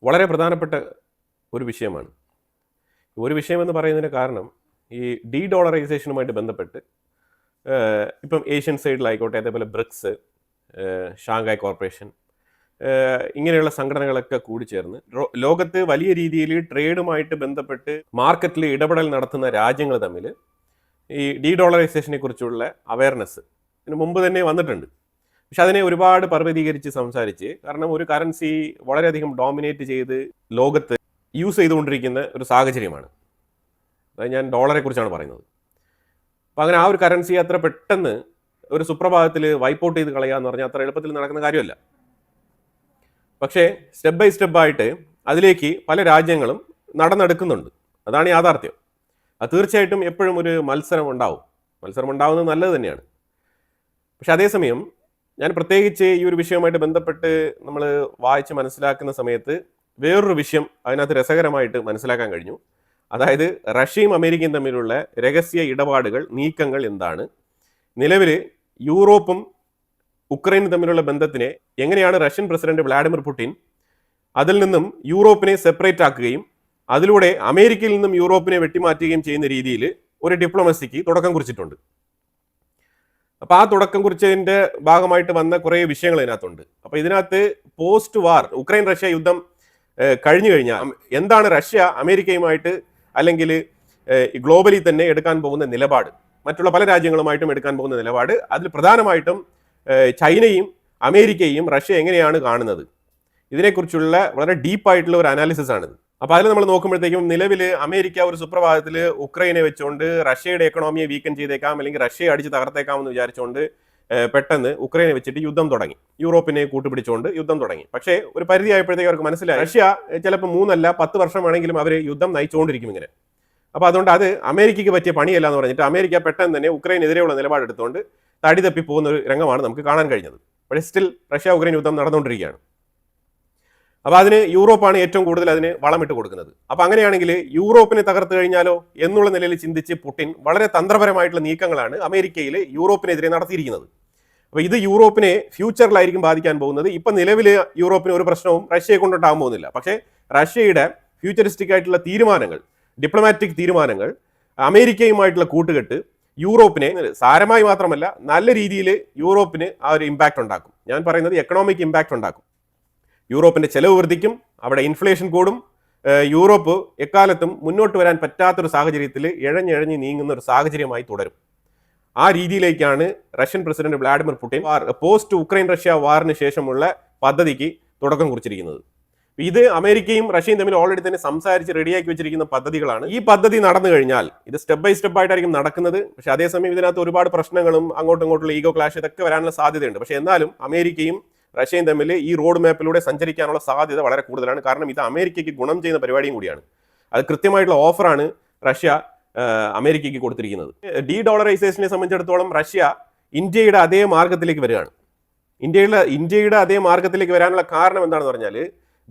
വളരെ പ്രധാനപ്പെട്ട ഒരു വിഷയമാണ്. ഒരു വിഷയമെന്ന് പറയുന്നതിന് കാരണം ഈ ഡീ ഡോളറൈസേഷനുമായിട്ട് ബന്ധപ്പെട്ട് ഇപ്പം ഏഷ്യൻ സൈഡിലായിക്കോട്ടെ, അതേപോലെ ബ്രിക്സ്, ഷാങ്ഹായ് കോർപ്പറേഷൻ, ഇങ്ങനെയുള്ള സംഘടനകളൊക്കെ കൂടി ചേർന്ന് ലോകത്ത് വലിയ രീതിയിൽ ട്രേഡുമായിട്ട് ബന്ധപ്പെട്ട് മാർക്കറ്റിൽ ഇടപെടൽ നടത്തുന്ന രാജ്യങ്ങൾ തമ്മിൽ ഈ ഡീ ഡോളറൈസേഷനെ കുറിച്ചുള്ള അവയർനെസ് ഇതിന് മുമ്പ് തന്നെ വന്നിട്ടുണ്ട്. പക്ഷെ അതിനെ ഒരുപാട് പർവ്വതീകരിച്ച് സംസാരിച്ച്, കാരണം ഒരു കറൻസി വളരെയധികം ഡോമിനേറ്റ് ചെയ്ത് ലോകത്ത് യൂസ് ചെയ്തുകൊണ്ടിരിക്കുന്ന ഒരു സാഹചര്യമാണ്. അതായത് ഞാൻ ഡോളറെ കുറിച്ചാണ് പറയുന്നത്. അപ്പോൾ അങ്ങനെ ആ ഒരു കറൻസി അത്ര പെട്ടെന്ന് ഒരു സുപ്രഭാതത്തിൽ വൈപ്പ് ഔട്ട് ചെയ്ത് കളയുക എന്ന് പറഞ്ഞാൽ അത്ര എളുപ്പത്തിൽ നടക്കുന്ന കാര്യമല്ല. പക്ഷേ സ്റ്റെപ്പ് ബൈ സ്റ്റെപ്പായിട്ട് അതിലേക്ക് പല രാജ്യങ്ങളും നടന്നെടുക്കുന്നുണ്ട്. അതാണ് യാഥാർത്ഥ്യം. അത് തീർച്ചയായിട്ടും എപ്പോഴും ഒരു മത്സരം ഉണ്ടാവുന്നത് നല്ലത് തന്നെയാണ്. പക്ഷെ അതേസമയം ഞാൻ പ്രത്യേകിച്ച് ഈ ഒരു വിഷയവുമായിട്ട് ബന്ധപ്പെട്ട് നമ്മൾ വായിച്ച് മനസ്സിലാക്കുന്ന സമയത്ത് വേറൊരു വിഷയം അതിനകത്ത് രസകരമായിട്ട് മനസ്സിലാക്കാൻ കഴിഞ്ഞു. അതായത് റഷ്യയും അമേരിക്കയും തമ്മിലുള്ള രഹസ്യ ഇടപാടുകൾ, നീക്കങ്ങൾ എന്താണ്, നിലവിൽ യൂറോപ്പും ഉക്രൈനും തമ്മിലുള്ള ബന്ധത്തിനെ എങ്ങനെയാണ് റഷ്യൻ പ്രസിഡന്റ് വ്ളാഡിമിർ പുടിൻ അതിൽ നിന്നും യൂറോപ്പിനെ സെപ്പറേറ്റ് ആക്കുകയും അതിലൂടെ അമേരിക്കയിൽ നിന്നും യൂറോപ്പിനെ വെട്ടിമാറ്റുകയും ചെയ്യുന്ന രീതിയിൽ ഒരു ഡിപ്ലോമസിക്ക് തുടക്കം കുറിച്ചിട്ടുണ്ട്. അപ്പോൾ ആ തുടക്കം കുറിച്ചതിൻ്റെ ഭാഗമായിട്ട് വന്ന കുറേ വിഷയങ്ങൾ ഇതിനകത്തുണ്ട്. അപ്പോൾ ഇതിനകത്ത് പോസ്റ്റ് വാർ ഉക്രൈൻ റഷ്യ യുദ്ധം കഴിഞ്ഞു കഴിഞ്ഞാൽ എന്താണ് റഷ്യ അമേരിക്കയുമായിട്ട് അല്ലെങ്കിൽ ഗ്ലോബലി തന്നെ എടുക്കാൻ പോകുന്ന നിലപാട്, മറ്റുള്ള പല രാജ്യങ്ങളുമായിട്ടും എടുക്കാൻ പോകുന്ന നിലപാട്, അതിൽ പ്രധാനമായിട്ടും ചൈനയും അമേരിക്കയും റഷ്യ എങ്ങനെയാണ് കാണുന്നത്, ഇതിനെക്കുറിച്ചുള്ള വളരെ ഡീപ്പായിട്ടുള്ള ഒരു അനാലിസിസ് ആണിത്. അപ്പോൾ അതിൽ നമ്മൾ നോക്കുമ്പോഴത്തേക്കും നിലവിൽ അമേരിക്ക ഒരു സുപ്രഭാതത്തിൽ ഉക്രൈനെ വെച്ചുകൊണ്ട് റഷ്യയുടെ എക്കണോമിയെ വീക്കൻ ചെയ്തേക്കാം, അല്ലെങ്കിൽ റഷ്യയെ അടിച്ച് തകർത്തേക്കാം എന്ന് വിചാരിച്ചുകൊണ്ട് പെട്ടെന്ന് ഉക്രൈനെ വെച്ചിട്ട് യുദ്ധം തുടങ്ങി, യൂറോപ്പിനെ കൂട്ടുപിടിച്ചുകൊണ്ട് യുദ്ധം തുടങ്ങി. പക്ഷേ ഒരു പരിധി ആയപ്പോഴത്തേക്ക് അവർക്ക് മനസ്സിലായി റഷ്യ ചിലപ്പോൾ 3 അല്ല 10 വർഷം വേണമെങ്കിലും അവർ യുദ്ധം നയിച്ചുകൊണ്ടിരിക്കും ഇങ്ങനെ. അപ്പോൾ അതുകൊണ്ട് അത് അമേരിക്കയ്ക്ക് പറ്റിയ പണിയല്ല എന്ന് പറഞ്ഞിട്ട് അമേരിക്ക പെട്ടെന്ന് തന്നെ ഉക്രൈനെതിരെയുള്ള നിലപാടെടുത്തുകൊണ്ട് തടി തപ്പി പോകുന്ന ഒരു രംഗമാണ് നമുക്ക് കാണാൻ കഴിഞ്ഞത്. പക്ഷേ സ്റ്റിൽ റഷ്യ ഉക്രൈൻ യുദ്ധം നടന്നുകൊണ്ടിരിക്കുകയാണ്. അപ്പോൾ അതിന് യൂറോപ്പാണ് ഏറ്റവും കൂടുതൽ അതിന് വളമിട്ട് കൊടുക്കുന്നത്. അപ്പോൾ അങ്ങനെയാണെങ്കിൽ യൂറോപ്പിനെ തകർത്ത് കഴിഞ്ഞാലോ എന്നുള്ള നിലയിൽ ചിന്തിച്ച് പുടിൻ വളരെ തന്ത്രപരമായിട്ടുള്ള നീക്കങ്ങളാണ് അമേരിക്കയിൽ യൂറോപ്പിനെതിരെ നടത്തിയിരിക്കുന്നത്. അപ്പോൾ ഇത് യൂറോപ്പിനെ ഫ്യൂച്ചറിലായിരിക്കും ബാധിക്കാൻ പോകുന്നത്. ഇപ്പം നിലവിൽ യൂറോപ്പിന് ഒരു പ്രശ്നവും റഷ്യയെ കൊണ്ടിട്ടാകാൻ പോകുന്നില്ല. പക്ഷേ റഷ്യയുടെ ഫ്യൂച്ചറിസ്റ്റിക് ആയിട്ടുള്ള തീരുമാനങ്ങൾ, ഡിപ്ലോമാറ്റിക് തീരുമാനങ്ങൾ, അമേരിക്കയുമായിട്ടുള്ള കൂട്ടുകെട്ട് യൂറോപ്പിനെ സാരമായി മാത്രമല്ല നല്ല രീതിയിൽ യൂറോപ്പിന് ആ ഒരു ഇമ്പാക്റ്റ് ഉണ്ടാക്കും. ഞാൻ പറയുന്നത് എക്കണോമിക് ഇമ്പാക്റ്റ് ഉണ്ടാക്കും. യൂറോപ്പിന്റെ ചെലവ് വർദ്ധിക്കും, അവിടെ ഇൻഫ്ലേഷൻ കൂടും. യൂറോപ്പ് എക്കാലത്തും മുന്നോട്ട് വരാൻ പറ്റാത്തൊരു സാഹചര്യത്തിൽ ഇഴഞ്ഞിഴഞ്ഞ് നീങ്ങുന്ന ഒരു സാഹചര്യമായി തുടരും. ആ രീതിയിലേക്കാണ് Russian president Vladimir Putin post Ukraine Russia വാറിന് ശേഷമുള്ള പദ്ധതിക്ക് തുടക്കം കുറിച്ചിരിക്കുന്നത്. ഇത് അമേരിക്കയും റഷ്യയും തമ്മിൽ ഓൾറെഡി തന്നെ സംസാരിച്ച് റെഡിയാക്കി വെച്ചിരിക്കുന്ന പദ്ധതികളാണ്. ഈ പദ്ധതി നടന്നു കഴിഞ്ഞാൽ ഇത് സ്റ്റെപ്പ് ബൈ സ്റ്റെപ്പ് ആയിട്ടായിരിക്കും നടക്കുന്നത്. പക്ഷേ അതേസമയം ഇതിനകത്ത് ഒരുപാട് പ്രശ്നങ്ങളും അങ്ങോട്ടും ഇങ്ങോട്ടുള്ള ഈഗോ ക്ലാഷ് ഇതൊക്കെ വരാനുള്ള സാധ്യതയുണ്ട്. പക്ഷേ എന്നാലും അമേരിക്കയും റഷ്യയും തമ്മിൽ ഈ റോഡ് മാപ്പിലൂടെ സഞ്ചരിക്കാനുള്ള സാധ്യത വളരെ കൂടുതലാണ്. കാരണം ഇത് അമേരിക്കയ്ക്ക് ഗുണം ചെയ്യുന്ന പരിപാടിയും കൂടിയാണ്. അത് കൃത്യമായിട്ടുള്ള ഓഫറാണ് റഷ്യ അമേരിക്കയ്ക്ക് കൊടുത്തിരിക്കുന്നത്. ഡീ ഡോളറൈസേഷനെ സംബന്ധിച്ചിടത്തോളം റഷ്യ ഇന്ത്യയുടെ അതേ മാർഗത്തിലേക്ക് വരികയാണ്. ഇന്ത്യയുടെ അതേ മാർഗത്തിലേക്ക് വരാനുള്ള കാരണം എന്താണെന്ന് പറഞ്ഞാൽ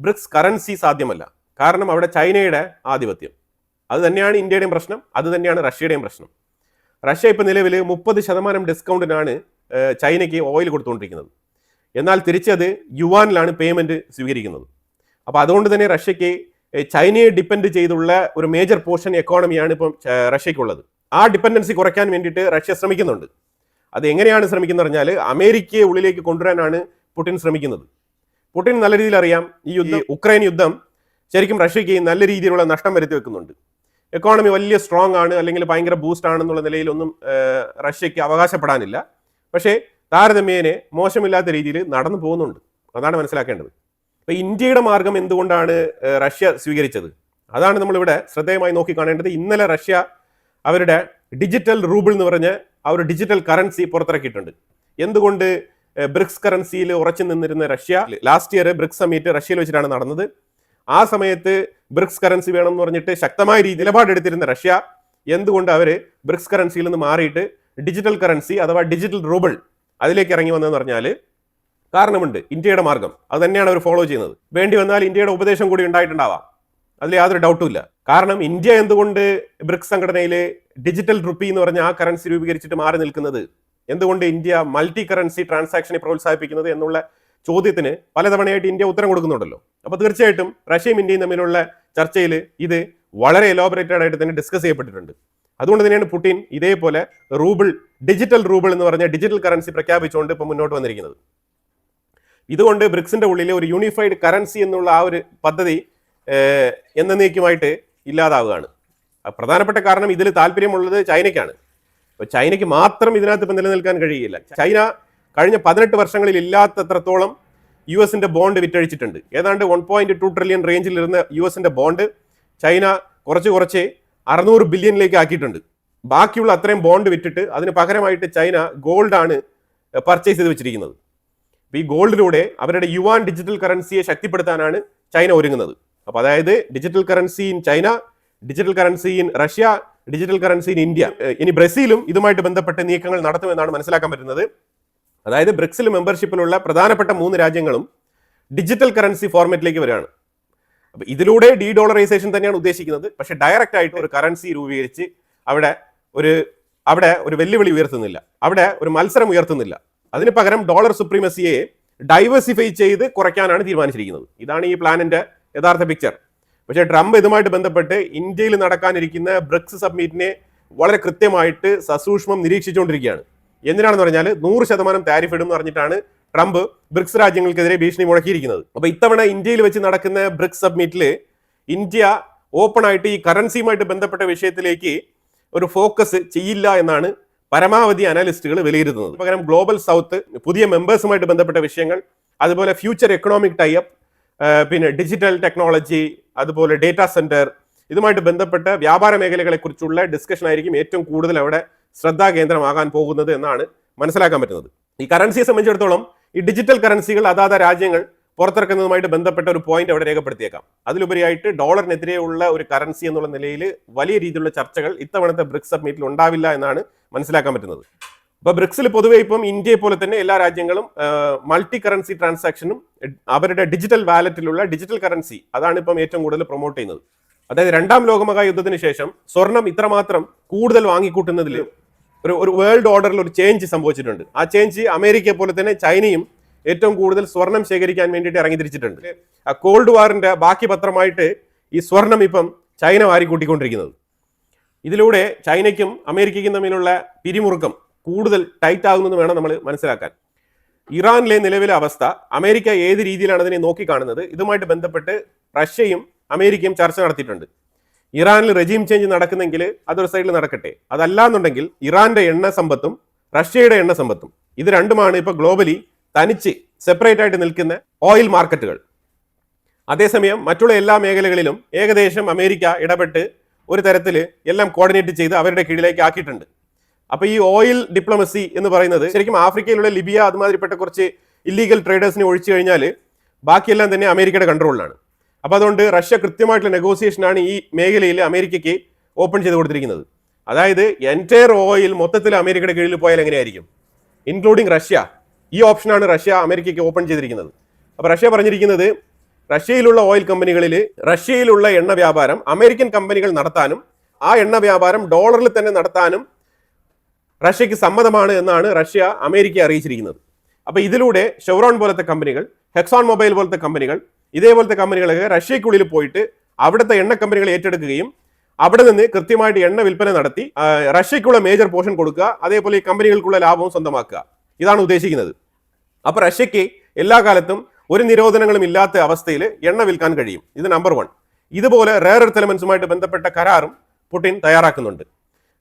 ബ്രിക്സ് കറൻസി സാധ്യമല്ല. കാരണം അവിടെ ചൈനയുടെ ആധിപത്യം. അത് തന്നെയാണ് ഇന്ത്യയുടെയും പ്രശ്നം, അത് തന്നെയാണ് റഷ്യയുടെയും പ്രശ്നം. റഷ്യ ഇപ്പോൾ നിലവിൽ 30% ഡിസ്കൗണ്ടിനാണ് ചൈനയ്ക്ക് ഓയിൽ കൊടുത്തുകൊണ്ടിരിക്കുന്നത്. എന്നാൽ തിരിച്ചത് യുവാനിലാണ് പേയ്മെന്റ് സ്വീകരിക്കുന്നത്. അപ്പോൾ അതുകൊണ്ട് തന്നെ റഷ്യയ്ക്ക് ചൈനയെ ഡിപ്പെൻഡ് ചെയ്തുള്ള ഒരു മേജർ പോർഷൻ എക്കോണമിയാണ് ഇപ്പം റഷ്യയ്ക്കുള്ളത്. ആ ഡിപ്പെൻഡൻസി കുറയ്ക്കാൻ വേണ്ടിയിട്ട് റഷ്യ ശ്രമിക്കുന്നുണ്ട്. അത് എങ്ങനെയാണ് ശ്രമിക്കുന്നത് പറഞ്ഞാൽ അമേരിക്കയെ ഉള്ളിലേക്ക് കൊണ്ടുവരാനാണ് പുടിൻ ശ്രമിക്കുന്നത്. പുടിൻ നല്ല രീതിയിൽ അറിയാം ഈ ഉക്രൈൻ യുദ്ധം ശരിക്കും റഷ്യയ്ക്ക് നല്ല രീതിയിലുള്ള നഷ്ടം വരുത്തി വെക്കുന്നുണ്ട്. എക്കോണമി വലിയ സ്ട്രോങ് ആണ്, അല്ലെങ്കിൽ ഭയങ്കര ബൂസ്റ്റ് ആണെന്നുള്ള നിലയിലൊന്നും റഷ്യയ്ക്ക് അവകാശപ്പെടാനില്ല. പക്ഷേ താരതമ്യേനെ മോശമില്ലാത്ത രീതിയിൽ നടന്നു പോകുന്നുണ്ട്. അതാണ് മനസ്സിലാക്കേണ്ടത്. അപ്പോൾ ഇന്ത്യയുടെ മാർഗം എന്തുകൊണ്ടാണ് റഷ്യ സ്വീകരിച്ചത്, അതാണ് നമ്മളിവിടെ ശ്രദ്ധേയമായി നോക്കിക്കാണേണ്ടത്. ഇന്നലെ റഷ്യ അവരുടെ ഡിജിറ്റൽ റൂബിൾ എന്ന് പറഞ്ഞ ആ ഒരു ഡിജിറ്റൽ കറൻസി പുറത്തിറക്കിയിട്ടുണ്ട്. എന്തുകൊണ്ട് ബ്രിക്സ് കറൻസിയിൽ ഉറച്ചു നിന്നിരുന്ന Russia, last year BRICS summit റഷ്യയിൽ വെച്ചിട്ടാണ് നടന്നത്. ആ സമയത്ത് ബ്രിക്സ് കറൻസി വേണം എന്ന് പറഞ്ഞിട്ട് ശക്തമായ രീതി നിലപാടെടുത്തിരുന്ന റഷ്യ എന്തുകൊണ്ട് അവർ ബ്രിക്സ് കറൻസിയിൽ നിന്ന് മാറിയിട്ട് ഡിജിറ്റൽ കറൻസി അഥവാ ഡിജിറ്റൽ റൂബിൾ അതിലേക്ക് ഇറങ്ങി വന്നതെന്ന് പറഞ്ഞാൽ കാരണമുണ്ട്. ഇന്ത്യയുടെ മാർഗം അത് തന്നെയാണ് അവർ ഫോളോ ചെയ്യുന്നത്. വേണ്ടി വന്നാൽ ഇന്ത്യയുടെ ഉപദേശം കൂടി ഉണ്ടായിട്ടുണ്ടാവാം, അതിൽ യാതൊരു ഡൗട്ടും ഇല്ല. കാരണം ഇന്ത്യ എന്തുകൊണ്ട് ബ്രിക്സ് സംഘടനയിൽ ഡിജിറ്റൽ റുപ്പി എന്ന് പറഞ്ഞ ആ കറൻസി രൂപീകരിച്ചിട്ട് മാറി നിൽക്കുന്നത്, എന്തുകൊണ്ട് ഇന്ത്യ മൾട്ടി കറൻസി ട്രാൻസാക്ഷനെ പ്രോത്സാഹിപ്പിക്കുന്നത് എന്നുള്ള ചോദ്യത്തിന് പലതവണയായിട്ട് ഇന്ത്യ ഉത്തരം കൊടുക്കുന്നുണ്ടല്ലോ. അപ്പോൾ തീർച്ചയായിട്ടും റഷ്യയും ഇന്ത്യയും തമ്മിലുള്ള ചർച്ചയിൽ ഇത് വളരെ എലോബറേറ്റഡ് ആയിട്ട് തന്നെ ഡിസ്കസ് ചെയ്യപ്പെട്ടിട്ടുണ്ട്. അതുകൊണ്ട് തന്നെയാണ് പുടിൻ ഇതേപോലെ ഡിജിറ്റൽ റൂബിൾ എന്ന് പറഞ്ഞ ഡിജിറ്റൽ കറൻസി പ്രഖ്യാപിച്ചുകൊണ്ട് ഇപ്പോൾ മുന്നോട്ട് വന്നിരിക്കുന്നത്. ഇതുകൊണ്ട് ബ്രിക്സിന്റെ ഉള്ളിലെ ഒരു യൂണിഫൈഡ് കറൻസി എന്നുള്ള ആ ഒരു പദ്ധതി എന്നേക്കുമായിട്ട് ഇല്ലാതാവുകയാണ്. പ്രധാനപ്പെട്ട കാരണം ഇതിൽ താല്പര്യമുള്ളത് ചൈനയ്ക്കാണ്. അപ്പോൾ ചൈനയ്ക്ക് മാത്രം ഇതിനകത്ത് ഇപ്പം നിലനിൽക്കാൻ കഴിയില്ല. ചൈന കഴിഞ്ഞ 18 വർഷങ്ങളിൽ ഇല്ലാത്തത്രത്തോളം US-ന്റെ ബോണ്ട് വിറ്റഴിച്ചിട്ടുണ്ട്. ഏതാണ്ട് 1.2 ട്രില്യൺ റേഞ്ചിലിരുന്ന US-ന്റെ ബോണ്ട് ചൈന കുറച്ച് 600 ബില്യണിലേക്ക് ആക്കിയിട്ടുണ്ട്. ബാക്കിയുള്ള അത്രയും ബോണ്ട് വിറ്റിട്ട് അതിന് പകരമായിട്ട് ചൈന ഗോൾഡാണ് പർച്ചേസ് ചെയ്ത് വെച്ചിരിക്കുന്നത്. അപ്പോൾ ഈ ഗോൾഡിലൂടെ അവരുടെ യുവാൻ ഡിജിറ്റൽ കറൻസിയെ ശക്തിപ്പെടുത്താനാണ് ചൈന ഒരുങ്ങുന്നത്. അപ്പോൾ അതായത് digital currency in China, digital currency in Russia, digital currency in India. ഇനി ബ്രസീലും ഇതുമായിട്ട് ബന്ധപ്പെട്ട് നീക്കങ്ങൾ നടത്തുമെന്നാണ് മനസ്സിലാക്കാൻ പറ്റുന്നത്. അതായത് ബ്രിക്സിൽ മെമ്പർഷിപ്പിലുള്ള പ്രധാനപ്പെട്ട 3 രാജ്യങ്ങളും ഡിജിറ്റൽ കറൻസി ഫോർമാറ്റിലേക്ക് വരികയാണ്. അപ്പോൾ ഇതിലൂടെ ഡോളറൈസേഷൻ തന്നെയാണ് ഉദ്ദേശിക്കുന്നത്. പക്ഷേ ഡയറക്റ്റ് ആയിട്ട് ഒരു കറൻസി രൂപീകരിച്ച് അവിടെ ഒരു വെല്ലുവിളി ഉയർത്തുന്നില്ല, അവിടെ ഒരു മത്സരം ഉയർത്തുന്നില്ല. അതിന് പകരം ഡോളർ സുപ്രീമസിയെ ഡൈവേഴ്സിഫൈ ചെയ്ത് കുറയ്ക്കാനാണ് തീരുമാനിച്ചിരിക്കുന്നത്. ഇതാണ് ഈ പ്ലാനിന്റെ യഥാർത്ഥ പിക്ചർ. പക്ഷേ ട്രംപ് ഇതുമായിട്ട് ബന്ധപ്പെട്ട് ഇന്ത്യയിൽ നടക്കാനിരിക്കുന്ന ബ്രിക്സ് സബ്മിറ്റിനെ വളരെ കൃത്യമായിട്ട് സസൂക്ഷ്മം നിരീക്ഷിച്ചുകൊണ്ടിരിക്കുകയാണ്. എന്തിനാണെന്ന് പറഞ്ഞാൽ 100% താരിഫ് ഇടും എന്ന് പറഞ്ഞിട്ടാണ് ട്രംപ് ബ്രിക്സ് രാജ്യങ്ങൾക്കെതിരെ ഭീഷണി മുഴക്കിയിരിക്കുന്നത്. അപ്പോൾ ഇത്തവണ ഇന്ത്യയിൽ വെച്ച് നടക്കുന്ന ബ്രിക്സ് സബ്മിറ്റിൽ ഇന്ത്യ ഓപ്പൺ ആയിട്ട് ഈ കറൻസിയുമായിട്ട് ബന്ധപ്പെട്ട വിഷയത്തിലേക്ക് ഒരു ഫോക്കസ് ചെയ്യില്ല എന്നാണ് പരമാവധി അനലിസ്റ്റുകൾ വിലയിരുത്തുന്നത്. പകരം ഗ്ലോബൽ സൗത്ത്, പുതിയ മെമ്പേഴ്സുമായിട്ട് ബന്ധപ്പെട്ട വിഷയങ്ങൾ, അതുപോലെ ഫ്യൂച്ചർ എക്കണോമിക് ടൈപ്പ്, പിന്നെ ഡിജിറ്റൽ ടെക്നോളജി, അതുപോലെ ഡേറ്റാ സെന്റർ, ഇതുമായിട്ട് ബന്ധപ്പെട്ട വ്യാപാര മേഖലകളെ കുറിച്ചുള്ള ഡിസ്കഷൻ ആയിരിക്കും ഏറ്റവും കൂടുതൽ അവിടെ ശ്രദ്ധാകേന്ദ്രമാകാൻ പോകുന്നത് എന്നാണ് മനസ്സിലാക്കാൻ പറ്റുന്നത്. ഈ കറൻസിയെ സംബന്ധിച്ചിടത്തോളം ഈ ഡിജിറ്റൽ കറൻസികൾ അതാത് രാജ്യങ്ങൾ പുറത്തിറക്കുന്നതുമായിട്ട് ബന്ധപ്പെട്ട ഒരു പോയിന്റ് അവിടെ രേഖപ്പെടുത്തിയേക്കാം. അതിലുപരിയായിട്ട് ഡോളറിനെതിരെയുള്ള ഒരു കറൻസി എന്നുള്ള നിലയിൽ വലിയ രീതിയിലുള്ള ചർച്ചകൾ ഇത്തവണത്തെ ബ്രിക്സ് സബ്മിറ്റിൽ ഉണ്ടാവില്ല എന്നാണ് മനസ്സിലാക്കാൻ പറ്റുന്നത്. അപ്പോൾ ബ്രിക്സിൽ പൊതുവെ ഇപ്പം ഇന്ത്യയെ പോലെ തന്നെ എല്ലാ രാജ്യങ്ങളും മൾട്ടി കറൻസി ട്രാൻസാക്ഷനും അവരുടെ ഡിജിറ്റൽ വാലറ്റിലുള്ള ഡിജിറ്റൽ കറൻസി അതാണ് ഇപ്പം ഏറ്റവും കൂടുതൽ പ്രൊമോട്ട് ചെയ്യുന്നത്. അതായത് 2ാം ലോകമഹായുദ്ധത്തിന് ശേഷം സ്വർണം ഇത്രമാത്രം കൂടുതൽ വാങ്ങിക്കൂട്ടുന്നതിൽ ഒരു വേൾഡ് ഓർഡറിൽ ഒരു ചേഞ്ച് സംഭവിച്ചിട്ടുണ്ട്. ആ ചേഞ്ച് അമേരിക്കയെ പോലെ തന്നെ ചൈനയും ഏറ്റവും കൂടുതൽ സ്വർണം ശേഖരിക്കാൻ വേണ്ടിയിട്ട് ഇറങ്ങിത്തിരിച്ചിട്ടുണ്ട്. ആ കോൾഡ് വാറിന്റെ ബാക്കി പത്രമായിട്ട് ഈ സ്വർണം ഇപ്പം ചൈന വാരിക്കൂട്ടിക്കൊണ്ടിരിക്കുന്നത്. ഇതിലൂടെ ചൈനയ്ക്കും അമേരിക്കയ്ക്കും തമ്മിലുള്ള പിരിമുറുക്കം കൂടുതൽ ടൈറ്റ് ആകുമെന്ന് വേണം നമ്മൾ മനസ്സിലാക്കാൻ. ഇറാനിലെ നിലവിലെ അവസ്ഥ അമേരിക്ക ഏത് രീതിയിലാണ് അതിനെ നോക്കിക്കാണുന്നത്, ഇതുമായിട്ട് ബന്ധപ്പെട്ട് റഷ്യയും അമേരിക്കയും ചർച്ച നടത്തിയിട്ടുണ്ട്. ഇറാനിൽ റെജീം ചേഞ്ച് നടക്കുന്നെങ്കിൽ അതൊരു സൈഡിൽ നടക്കട്ടെ, അതല്ലാന്നുണ്ടെങ്കിൽ ഇറാന്റെ എണ്ണ സമ്പത്തും റഷ്യയുടെ എണ്ണ സമ്പത്തും ഇത് രണ്ടുമാണ് ഇപ്പോൾ ഗ്ലോബലി തനിച്ച് സെപ്പറേറ്റ് ആയിട്ട് നിൽക്കുന്ന ഓയിൽ മാർക്കറ്റുകൾ. അതേസമയം മറ്റുള്ള എല്ലാ മേഖലകളിലും ഏകദേശം അമേരിക്ക ഇടപെട്ട് ഒരു തരത്തിൽ എല്ലാം കോർഡിനേറ്റ് ചെയ്ത് അവരുടെ കീഴിലേക്ക് ആക്കിയിട്ടുണ്ട്. അപ്പോൾ ഈ ഓയിൽ ഡിപ്ലോമസി എന്ന് പറയുന്നത് ശരിക്കും ആഫ്രിക്കയിലുള്ള ലിബിയ അതുമാതിരിപ്പെട്ട കുറച്ച് ഇല്ലീഗൽ ട്രേഡേഴ്സിനെ ഒഴിച്ചു കഴിഞ്ഞാൽ ബാക്കിയെല്ലാം തന്നെ അമേരിക്കയുടെ കൺട്രോളിലാണ്. അപ്പോൾ അതുകൊണ്ട് റഷ്യ കൃത്യമായിട്ടുള്ള നെഗോസിയേഷനാണ് ഈ മേഖലയിൽ അമേരിക്കയ്ക്ക് ഓപ്പൺ ചെയ്ത് കൊടുത്തിരിക്കുന്നത്. അതായത് എൻറ്റയർ ഓയിൽ മൊത്തത്തിൽ അമേരിക്കയുടെ കീഴിൽ പോയാൽ എങ്ങനെയായിരിക്കും, ഇൻക്ലൂഡിങ് റഷ്യ. ഈ ഓപ്ഷനാണ് റഷ്യ അമേരിക്കയ്ക്ക് ഓപ്പൺ ചെയ്തിരിക്കുന്നത്. അപ്പോൾ റഷ്യ പറഞ്ഞിരിക്കുന്നത് റഷ്യയിലുള്ള ഓയിൽ കമ്പനികളിൽ റഷ്യയിലുള്ള എണ്ണ വ്യാപാരം അമേരിക്കൻ കമ്പനികൾ നടത്താനും ആ എണ്ണ വ്യാപാരം ഡോളറിൽ തന്നെ നടത്താനും റഷ്യക്ക് സമ്മതമാണ് എന്നാണ് റഷ്യ അമേരിക്കയെ അറിയിച്ചിരിക്കുന്നത്. അപ്പോൾ ഇതിലൂടെ ഷെവ്രോൺ പോലത്തെ കമ്പനികൾ, ഹെക്സോൺ മൊബൈൽ പോലത്തെ കമ്പനികൾ, ഇതേപോലത്തെ കമ്പനികളൊക്കെ റഷ്യക്കുള്ളിൽ പോയിട്ട് അവിടുത്തെ എണ്ണ കമ്പനികൾ ഏറ്റെടുക്കുകയും അവിടെ നിന്ന് കൃത്യമായിട്ട് എണ്ണ വിൽപ്പന നടത്തി റഷ്യക്കുള്ള മേജർ പോർഷൻ കൊടുക്കുക, അതേപോലെ ഈ കമ്പനികൾക്കുള്ള ലാഭവും സ്വന്തമാക്കുക. ഇതാണ് ഉദ്ദേശിക്കുന്നത്. അപ്പോൾ റഷ്യക്ക് എല്ലാ കാലത്തും ഒരു നിരോധനങ്ങളും ഇല്ലാത്ത അവസ്ഥയിൽ എണ്ണ വിൽക്കാൻ കഴിയും. ഇത് നമ്പർ 1. ഇതുപോലെ റെയർ എർത്ത് എലമെന്റ്സുമായിട്ട് ബന്ധപ്പെട്ട കരാറും പുടിൻ തയ്യാറാക്കുന്നുണ്ട്.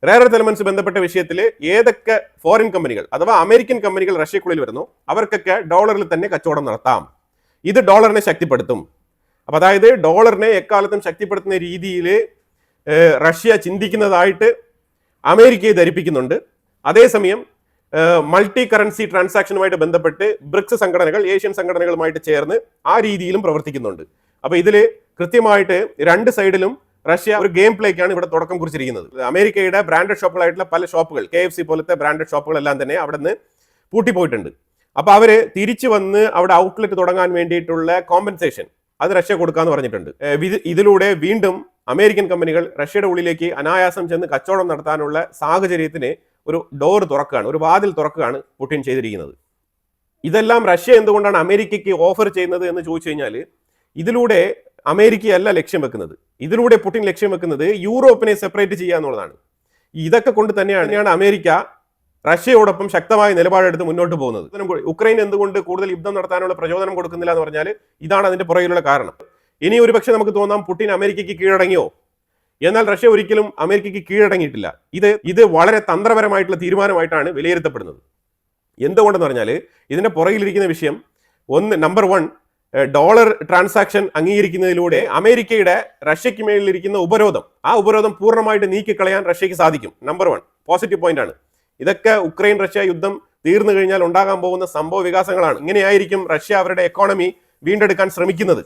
റെയർ എർത്ത് എലമെന്റ്സ് ബന്ധപ്പെട്ട വിഷയത്തിൽ ഏതൊക്കെ ഫോറിൻ കമ്പനികൾ അഥവാ അമേരിക്കൻ കമ്പനികൾ റഷ്യക്കുള്ളിൽ വരുന്നു അവർക്കൊക്കെ ഡോളറിൽ തന്നെ കച്ചവടം നടത്താം. ഇത് ഡോളറിനെ ശക്തിപ്പെടുത്തും. അപ്പോൾ അതായത് ഡോളറിനെ എക്കാലത്തും ശക്തിപ്പെടുത്തുന്ന രീതിയിൽ റഷ്യ ചിന്തിക്കുന്നതായിട്ട് അമേരിക്കയെ ധരിപ്പിക്കുന്നുണ്ട്. അതേസമയം മൾട്ടി കറൻസി ട്രാൻസാക്ഷനുമായിട്ട് ബന്ധപ്പെട്ട് ബ്രിക്സ് സംഘടനകൾ ഏഷ്യൻ സംഘടനകളുമായിട്ട് ചേർന്ന് ആ രീതിയിലും പ്രവർത്തിക്കുന്നുണ്ട്. അപ്പോൾ ഇതിൽ കൃത്യമായിട്ട് 2 സൈഡിലും റഷ്യ ഒരു ഗെയിം പ്ലേക്കാണ് ഇവിടെ തുടക്കം കുറിച്ചിരിക്കുന്നത്. അമേരിക്കയുടെ ബ്രാൻഡഡ് ഷോപ്പുകളായിട്ടുള്ള പല ഷോപ്പുകൾ, KFC പോലത്തെ ബ്രാൻഡഡ് ഷോപ്പുകളെല്ലാം തന്നെ അവിടെ നിന്ന് പൂട്ടിപ്പോയിട്ടുണ്ട്. അപ്പോൾ അവർ തിരിച്ചു വന്ന് അവിടെ ഔട്ട്ലെറ്റ് തുടങ്ങാൻ വേണ്ടിയിട്ടുള്ള കോമ്പൻസേഷൻ അത് റഷ്യ കൊടുക്കാമെന്ന് പറഞ്ഞിട്ടുണ്ട്. ഇതിലൂടെ വീണ്ടും അമേരിക്കൻ കമ്പനികൾ റഷ്യയുടെ ഉള്ളിലേക്ക് അനായാസം ചെന്ന് കച്ചവടം നടത്താനുള്ള സാഹചര്യത്തിന് ഒരു ഡോർ തുറക്കുകയാണ്, ഒരു വാതിൽ തുറക്കുകയാണ് പുടിൻ ചെയ്തിരിക്കുന്നത്. ഇതെല്ലാം റഷ്യ എന്തുകൊണ്ടാണ് അമേരിക്കയ്ക്ക് ഓഫർ ചെയ്യുന്നത് എന്ന് ചോദിച്ചു കഴിഞ്ഞാൽ ഇതിലൂടെ അമേരിക്കയല്ല ലക്ഷ്യം വെക്കുന്നത്. ഇതിലൂടെ പുടിൻ ലക്ഷ്യം വെക്കുന്നത് യൂറോപ്പിനെ സെപ്പറേറ്റ് ചെയ്യുക എന്നുള്ളതാണ്. ഇതൊക്കെ കൊണ്ട് തന്നെയാണ് അമേരിക്ക റഷ്യയോടൊപ്പം ശക്തമായ നിലപാടെടുത്ത് മുന്നോട്ട് പോകുന്നത്. ഉക്രൈൻ എന്തുകൊണ്ട് കൂടുതൽ യുദ്ധം നടത്താനുള്ള പ്രചോദനം കൊടുക്കുന്നില്ല എന്ന് പറഞ്ഞാൽ ഇതാണ് അതിന്റെ പുറകിലുള്ള കാരണം. ഇനി ഒരുപക്ഷെ നമുക്ക് തോന്നാം പുടിൻ അമേരിക്കയ്ക്ക് കീഴടങ്ങിയോ, എന്നാൽ റഷ്യ ഒരിക്കലും അമേരിക്കയ്ക്ക് കീഴടങ്ങിയിട്ടില്ല. ഇത് വളരെ തന്ത്രപരമായിട്ടുള്ള തീരുമാനമായിട്ടാണ് വിലയിരുത്തപ്പെടുന്നത്. എന്തുകൊണ്ടെന്ന് പറഞ്ഞാൽ ഇതിന്റെ പുറകിലിരിക്കുന്ന വിഷയം നമ്പർ 1, ഡോളർ ട്രാൻസാക്ഷൻ അംഗീകരിക്കുന്നതിലൂടെ അമേരിക്കയുടെ റഷ്യയ്ക്ക് മേലിരിക്കുന്ന ആ ഉപരോധം പൂർണ്ണമായിട്ട് നീക്കിക്കളയാൻ റഷ്യയ്ക്ക് സാധിക്കും. നമ്പർ 1 പോസിറ്റീവ് പോയിന്റ് ആണ്. ഇതൊക്കെ ഉക്രൈൻ റഷ്യ യുദ്ധം തീർന്നു കഴിഞ്ഞാൽ ഉണ്ടാകാൻ പോകുന്ന സംഭവ വികാസങ്ങളാണ്. ഇങ്ങനെയായിരിക്കും റഷ്യ അവരുടെ എക്കോണമി വീണ്ടെടുക്കാൻ ശ്രമിക്കുന്നത്.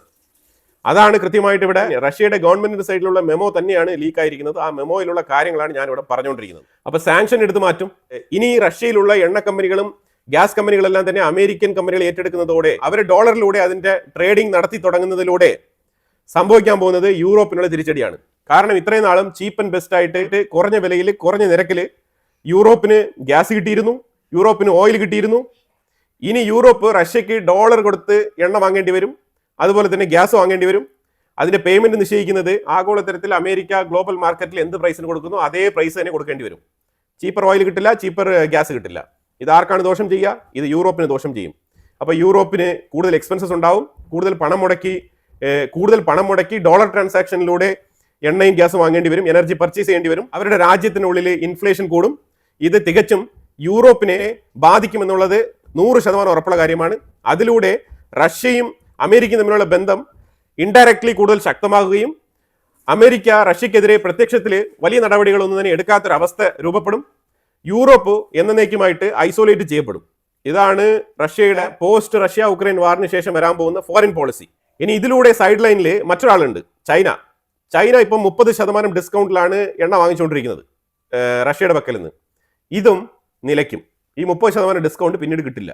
അതാണ് കൃത്യമായിട്ട് ഇവിടെ റഷ്യയുടെ ഗവൺമെന്റിന്റെ സൈഡിലുള്ള മെമോ തന്നെയാണ് ലീക്ക് ആയിരിക്കുന്നത്. ആ മെമോയിലുള്ള കാര്യങ്ങളാണ് ഞാൻ ഇവിടെ പറഞ്ഞുകൊണ്ടിരിക്കുന്നത്. അപ്പൊ സാങ്ഷൻ എടുത്തു മാറ്റും. ഇനി റഷ്യയിലുള്ള എണ്ണ കമ്പനികളും ഗ്യാസ് കമ്പനികളെല്ലാം തന്നെ അമേരിക്കൻ കമ്പനികൾ ഏറ്റെടുക്കുന്നതോടെ അവർ ഡോളറിലൂടെ അതിന്റെ ട്രേഡിംഗ് നടത്തി തുടങ്ങുന്നതിലൂടെ സംഭവിക്കാൻ പോകുന്നത് യൂറോപ്പിനുള്ള തിരിച്ചടിയാണ്. കാരണം ഇത്രയും നാളും ചീപ്പ് ആൻഡ് ബെസ്റ്റ് ആയിട്ട് കുറഞ്ഞ വിലയിൽ കുറഞ്ഞ നിരക്കിൽ യൂറോപ്പിന് ഗ്യാസ് കിട്ടിയിരുന്നു, യൂറോപ്പിന് ഓയിൽ കിട്ടിയിരുന്നു. ഇനി യൂറോപ്പ് റഷ്യക്ക് ഡോളർ കൊടുത്ത് എണ്ണ വാങ്ങേണ്ടി വരും, അതുപോലെ തന്നെ ഗ്യാസ് വാങ്ങേണ്ടി വരും. അതിന്റെ പേയ്മെന്റ് നിശ്ചയിക്കുന്നത് ആഗോളതലത്തിൽ അമേരിക്ക ഗ്ലോബൽ മാർക്കറ്റിൽ എന്ത് പ്രൈസിന് കൊടുക്കുന്നു അതേ പ്രൈസ് തന്നെ കൊടുക്കേണ്ടി വരും. ചീപ്പർ ഓയിൽ കിട്ടില്ല, ചീപ്പർ ഗ്യാസ് കിട്ടില്ല. ഇത് ആർക്കാണ് ദോഷം ചെയ്യുക? ഇത് യൂറോപ്പിന് ദോഷം ചെയ്യും. അപ്പോൾ യൂറോപ്പിന് കൂടുതൽ എക്സ്പെൻസസ് ഉണ്ടാവും. കൂടുതൽ പണം മുടക്കി ഡോളർ ട്രാൻസാക്ഷനിലൂടെ എണ്ണയും ഗ്യാസും വാങ്ങേണ്ടി വരും, എനർജി പർച്ചേസ് ചെയ്യേണ്ടി വരും. അവരുടെ രാജ്യത്തിനുള്ളിൽ ഇൻഫ്ലേഷൻ കൂടും. ഇത് തികച്ചും യൂറോപ്പിനെ ബാധിക്കുമെന്നുള്ളത് 100% ഉറപ്പുള്ള കാര്യമാണ്. അതിലൂടെ റഷ്യയും അമേരിക്കയും തമ്മിലുള്ള ബന്ധം ഇൻഡയറക്ട്ലി കൂടുതൽ ശക്തമാകുകയും അമേരിക്ക റഷ്യക്കെതിരെ പ്രത്യക്ഷത്തിൽ വലിയ നടപടികളൊന്നും തന്നെ എടുക്കാത്തൊരവസ്ഥ രൂപപ്പെടും. യൂറോപ്പ് എന്നേക്കുമായിട്ട് ഐസൊലേറ്റ് ചെയ്യപ്പെടും. ഇതാണ് റഷ്യയുടെ പോസ്റ്റ് റഷ്യ ഉക്രൈൻ വാറിന് ശേഷം വരാൻ പോകുന്ന ഫോറിൻ പോളിസി. ഇനി ഇതിലൂടെ സൈഡ് ലൈനിൽ മറ്റൊരാളുണ്ട്, ചൈന ഇപ്പം 30% ഡിസ്കൗണ്ടിലാണ് എണ്ണ വാങ്ങിച്ചുകൊണ്ടിരിക്കുന്നത് റഷ്യയുടെ പക്കൽ നിന്ന്. ഇതും നിലയ്ക്കും. ഈ 30% ഡിസ്കൗണ്ട് പിന്നീട് കിട്ടില്ല.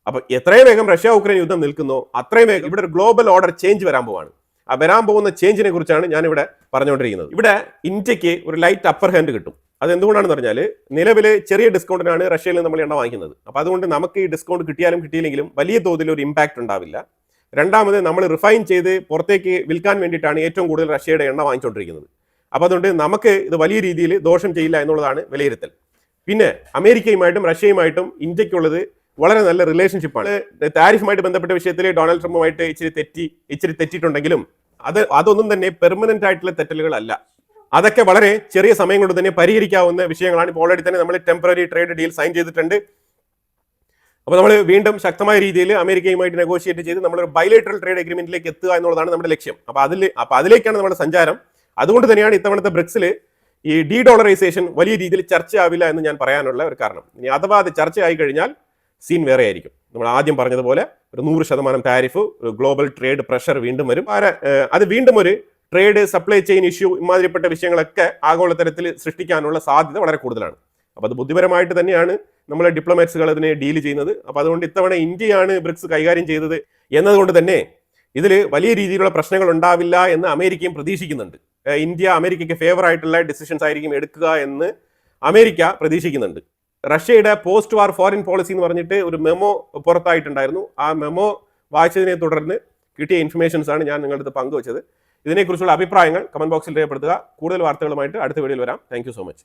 അപ്പൊ എത്രയും വേഗം റഷ്യ ഉക്രൈൻ യുദ്ധം നിൽക്കുന്നോ അത്രയും വേഗം ഇവിടെ ഒരു ഗ്ലോബൽ ഓർഡർ ചേഞ്ച് വരാൻ പോവാണ്. ആ വരാൻ പോകുന്ന ചേഞ്ചിനെ കുറിച്ചാണ് ഞാൻ ഇവിടെ പറഞ്ഞുകൊണ്ടിരിക്കുന്നത്. ഇവിടെ ഇന്ത്യക്ക് ഒരു ലൈറ്റ് അപ്പർ ഹാൻഡ് കിട്ടും. അത് എന്തുകൊണ്ടാണെന്ന് പറഞ്ഞാൽ നിലവിൽ ചെറിയ ഡിസ്കൗണ്ടിനാണ് റഷ്യയിൽ നിന്ന് നമ്മൾ എണ്ണ വാങ്ങിക്കുന്നത്. അപ്പോൾ അതുകൊണ്ട് നമുക്ക് ഈ ഡിസ്കൗണ്ട് കിട്ടിയാലും കിട്ടിയില്ലെങ്കിലും വലിയ തോതിൽ ഒരു ഇമ്പാക്ട് ഉണ്ടാവില്ല. രണ്ടാമത് നമ്മൾ റിഫൈൻ ചെയ്ത് പുറത്തേക്ക് വിൽക്കാൻ വേണ്ടിയിട്ടാണ് ഏറ്റവും കൂടുതൽ റഷ്യയുടെ എണ്ണ വാങ്ങിച്ചുകൊണ്ടിരിക്കുന്നത്. അപ്പോൾ അതുകൊണ്ട് നമുക്ക് ഇത് വലിയ രീതിയിൽ ദോഷം ചെയ്യില്ല എന്നുള്ളതാണ് വിലയിരുത്തൽ. പിന്നെ അമേരിക്കയുമായിട്ടും റഷ്യയുമായിട്ടും ഇന്ത്യക്കുള്ളത് വളരെ നല്ല റിലേഷൻഷിപ്പാണ്. താരിഫുമായിട്ട് ബന്ധപ്പെട്ട വിഷയത്തിൽ ഡൊണാൾഡ് ട്രംപുമായിട്ട് ഇച്ചിരി തെറ്റിയിട്ടുണ്ടെങ്കിലും അതൊന്നും തന്നെ പെർമനന്റ് ആയിട്ടുള്ള തെറ്റലുകളല്ല. അതൊക്കെ വളരെ ചെറിയ സമയം കൊണ്ട് തന്നെ പരിഹരിക്കാവുന്ന വിഷയങ്ങളാണ്. ഇപ്പോൾ ഓൾറെഡി തന്നെ നമ്മൾ ടെമ്പററി ട്രേഡ് ഡീൽ സൈൻ ചെയ്തിട്ടുണ്ട്. അപ്പോൾ നമ്മൾ വീണ്ടും ശക്തമായ രീതിയിൽ അമേരിക്കയുമായിട്ട് നെഗോഷിയേറ്റ് ചെയ്ത് നമ്മളൊരു ബൈലേറ്ററൽ ട്രേഡ് അഗ്രിമെന്റിലേക്ക് എത്തുക എന്നുള്ളതാണ് നമ്മുടെ ലക്ഷ്യം. അപ്പോൾ അതിലേക്കാണ് നമ്മുടെ സഞ്ചാരം. അതുകൊണ്ട് തന്നെയാണ് ഇത്തവണത്തെ ബ്രിക്സിൽ ഈ ഡി ഡോളറൈസേഷൻ വലിയ രീതിയിൽ ചർച്ചയാവില്ല എന്ന് ഞാൻ പറയാനുള്ള ഒരു കാരണം. ഇനി അഥവാ അത് ചർച്ചയായി കഴിഞ്ഞാൽ സീൻ വേറെ ആയിരിക്കും. നമ്മൾ ആദ്യം പറഞ്ഞതുപോലെ ഒരു 100% താരിഫ്, ഗ്ലോബൽ ട്രേഡ് പ്രഷർ വീണ്ടും വരും. അത് വീണ്ടും ഒരു ട്രേഡ് സപ്ലൈ ചെയിൻ ഇഷ്യൂ ഇമാതിരിപ്പെട്ട വിഷയങ്ങളൊക്കെ ആഗോളതലത്തിൽ സൃഷ്ടിക്കാനുള്ള സാധ്യത വളരെ കൂടുതലാണ്. അപ്പോൾ അത് ബുദ്ധിപരമായിട്ട് തന്നെയാണ് നമ്മളെ ഡിപ്ലോമാറ്റ്സുകൾ അതിനെ ഡീൽ ചെയ്യുന്നത്. അപ്പോൾ അതുകൊണ്ട് ഇത്തവണ ഇന്ത്യയാണ് ബ്രിക്സ് കൈകാര്യം ചെയ്തത് എന്നതുകൊണ്ട് തന്നെ ഇതിൽ വലിയ രീതിയിലുള്ള പ്രശ്നങ്ങൾ ഉണ്ടാവില്ല എന്ന് അമേരിക്കയും പ്രതീക്ഷിക്കുന്നുണ്ട്. ഇന്ത്യ അമേരിക്കയ്ക്ക് ഫേവർ ആയിട്ടുള്ള ഡിസിഷൻസ് ആയിരിക്കും എടുക്കുക എന്ന് അമേരിക്ക പ്രതീക്ഷിക്കുന്നുണ്ട്. റഷ്യയുടെ പോസ്റ്റ് വാർ ഫോറിൻ പോളിസി എന്ന് പറഞ്ഞിട്ട് ഒരു മെമ്മോ പുറത്തായിട്ടുണ്ടായിരുന്നു. ആ മെമ്മോ വായിച്ചതിനെ തുടർന്ന് കിട്ടിയ ഇൻഫർമേഷൻസ് ആണ് ഞാൻ നിങ്ങളുടെ അടുത്ത് പങ്കുവച്ചത്. ഇതിനെക്കുറിച്ചുള്ള അഭിപ്രായങ്ങൾ കമന്റ് ബോക്സിൽ രേഖപ്പെടുത്തുക. കൂടുതൽ വാർത്തകളുമായിട്ട് അടുത്ത വീഡിയോയിൽ വരാം. Thank you so much.